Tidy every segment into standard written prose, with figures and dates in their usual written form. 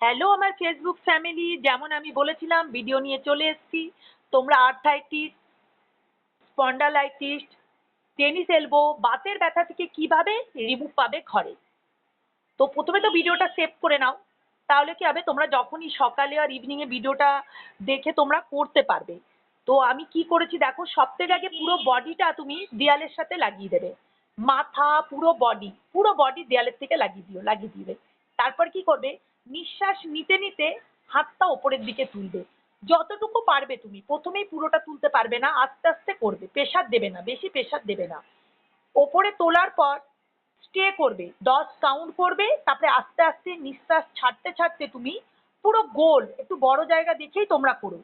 Hello আমার Facebook family, যেমন আমি বলেছিলাম ভিডিও নিয়ে চলে এসেছি। তোমরা আর্থ্রাইটিস, স্পন্ডালাইটিস, টেনিস এলবো, বাতের ব্যথা থেকে কিভাবে রিমুভ পাবে ঘরে। তো প্রথমে তো ভিডিওটা সেভ করে নাও, তাহলে কি হবে, তোমরা যখনই সকালে আর ইভিনিং এ ভিডিওটা দেখে তোমরা করতে পারবে। তো আমি কি করেছি দেখো, সবথেকে আগে পুরো বডিটা তুমি দেয়ালের সাথে লাগিয়ে দেবে। মাথা, পুরো বডি দেয়ালের থেকে লাগিয়ে দিবে। তারপর কি করবে, নিঃশ্বাস নিতে নিতে হাতটা ওপরের দিকে তুলবে। যতটুকু পারবে তুমি, প্রথমেই পুরোটা তুলতে পারবে না, আস্তে আস্তে করবে, প্রেসার দেবে না, বেশি প্রেসার দেবে না। ওপরে তোলার পর স্টে করবে, 10 কাউন্ট করবে, তারপরে আস্তে আস্তে নিঃশ্বাস ছাড়তে ছাড়তে তুমি পুরো গোল, একটু বড় জায়গা দেখেই তোমরা করো।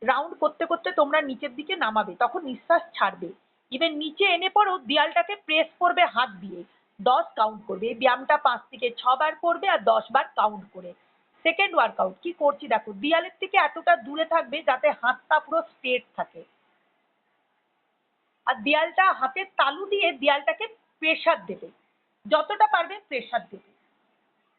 রাউন্ড করতে করতে তোমরা নিচের দিকে নামাবে, তখন নিঃশ্বাস ছাড়বে। ইভেন নিচে এনে পরও দেয়ালটাকে প্রেস করবে হাত দিয়ে, 10 কাউন্ট করবে। এই ব্যায়ামটা 5 থেকে 6 বার করবে আর 10 বার কাউন্ট করে। সেকেন্ড ওয়ার্কআউট কি করছি দেখো, দেয়ালের থেকে এতটা দূরে থাকবে যাতে হাতটা পুরো স্ট্রেট থাকে, আর দেয়ালটা হাতের তালু দিয়ে দেয়ালটাকে প্রেসার দেবে, যতটা পারবে প্রেসার দেবে।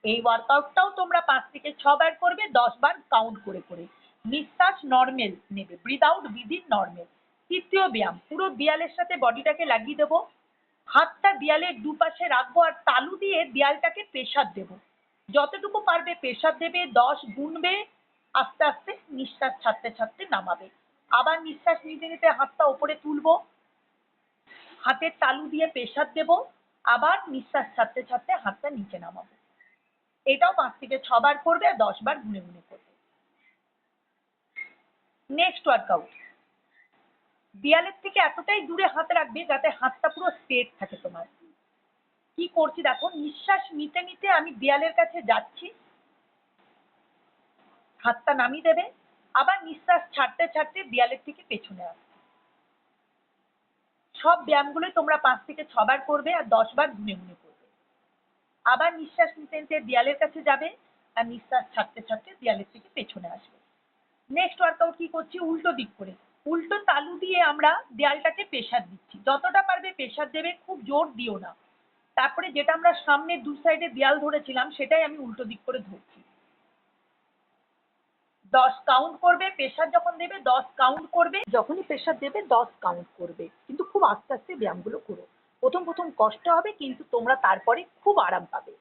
এই ওয়ার্কআউটটাও তোমরা 5 থেকে 6 বার করবে, 10 বার কাউন্ট করে করে। নিঃশ্বাস নর্মেল নেবে, ব্রিথ আউট উইদিন নর্মেল। তৃতীয় ব্যায়াম, পুরো দেয়ালের সাথে বডিটাকে লাগিয়ে দেবো, হাতটা দেয়ালের দুপাশে রাখবো আর তালু দিয়ে দেয়ালটাকে প্রেসার দেব। যতটুকু পারবে প্রেসার দেবে, 10 গুনবে, আস্তে আস্তে নিঃশ্বাস ছাড়তে ছাড়তে নামাবে। আবার নিঃশ্বাস নিতে নিতে হাতটা ওপরে তুলবো, হাতের তালু দিয়ে প্রেসার দেব, আবার নিঃশ্বাস ছাড়তে ছাড়তে হাতটা নিচে নামাবো। এটাও 5 থেকে 6 বার করবে আর 10 বার গুনে গুনে করবে। নেক্সট ওয়ার্কআউট, দেয়ালের থেকে এতটাই দূরে হাত রাখবে যাতে হাতটা পুরো স্ট্রেট থাকে তোমার। কি করছি দেখো, নিঃশ্বাস নিতে নিতে আমি দেয়ালের কাছে যাচ্ছি, হাতটা নামিয়ে দেবে, আবার নিঃশ্বাস ছাড়তে ছাড়তে দেয়ালের থেকে পেছনে আসবে। সব ব্যায়ামগুলো তোমরা 5 থেকে 6 বার করবে আর 10 বার গুনে গুনে করবে। আবার নিঃশ্বাস নিতে নিতে দেয়ালের কাছে যাবে আর নিঃশ্বাস ছাড়তে ছাড়তে দেয়ালের থেকে পেছনে আসবে। নেক্সট ওয়ার্কআউট কি করছি, উল্টো দিক করে, উল্টো তালু দিয়ে আমরা দেয়ালটাকে প্রেসার দিচ্ছি, যতটা পারবে প্রেসার দেবে, খুব জোর দিও না। তারপরে যেটা আমরা সামনে দু সাইডে দেয়াল ধরেছিলাম সেটাই আমি উল্টো দিক করে ধরছি। 10 কাউন্ট করবে, প্রেসার যখন দেবে 10 কাউন্ট করবে, যখনই প্রেসার দেবে 10 কাউন্ট করবে। কিন্তু খুব আস্তে আস্তে ব্যায়ামগুলো করো, প্রথম প্রথম কষ্ট হবে কিন্তু তোমরা তারপরে খুব আরাম পাবে।